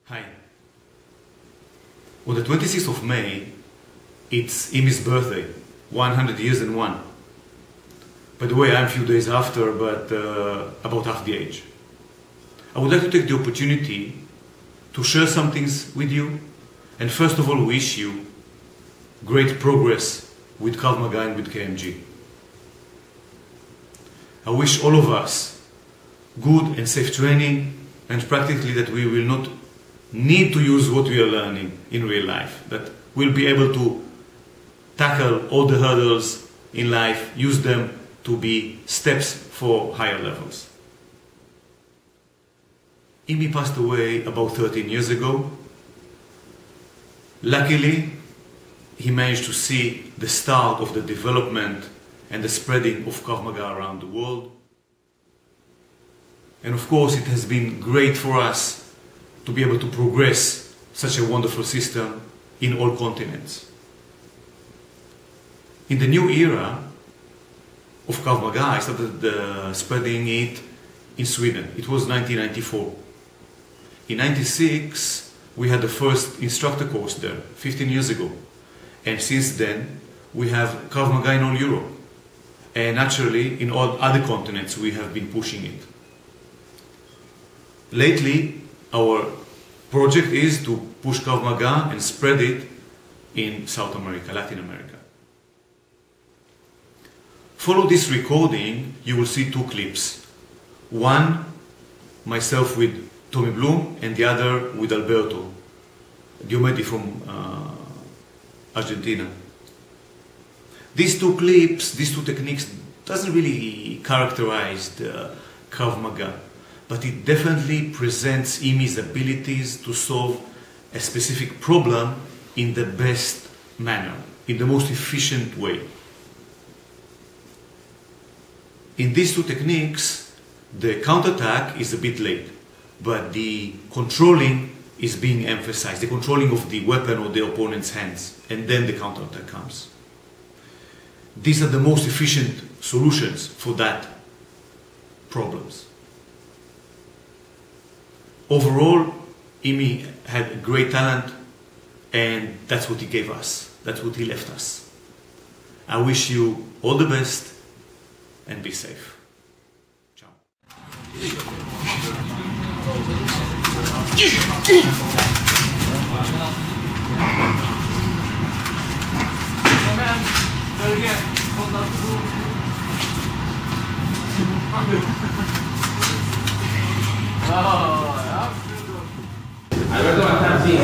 Hi. On the 26th of May, it's Imi's birthday, 100 years and one. By the way, I'm a few days after, but about half the age. I would like to take the opportunity to share some things with you, and first of all wish you great progress with Krav Maga and with KMG. I wish all of us good and safe training, and practically that we will not need to use what we are learning in real life, that we'll be able to tackle all the hurdles in life, use them to be steps for higher levels. Imi passed away about 13 years ago. Luckily, he managed to see the start of the development and the spreading of Krav Maga around the world. And of course, it has been great for us to be able to progress such a wonderful system in all continents. In the new era of Krav Maga, I started spreading it in Sweden. It was 1994. In 1996, we had the first instructor course there, 15 years ago. And since then, we have Krav Maga in all Europe. And naturally, in all other continents, we have been pushing it. Lately, our project is to push Krav Maga and spread it in South America, Latin America. Follow this recording, you will see two clips. One, myself with Tommy Bloom, and the other with Alberto Diomedi from Argentina. These two clips, these two techniques, doesn't really characterize the Krav Maga, but it definitely presents Imi's abilities to solve a specific problem in the best manner, in the most efficient way. In these two techniques, the counterattack is a bit late, but the controlling is being emphasized, the controlling of the weapon or the opponent's hands, and then the counterattack comes. These are the most efficient solutions for that problems. Overall, Imi had great talent, and that's what he gave us. That's what he left us. I wish you all the best and be safe. Ciao. Alberto va a estar así.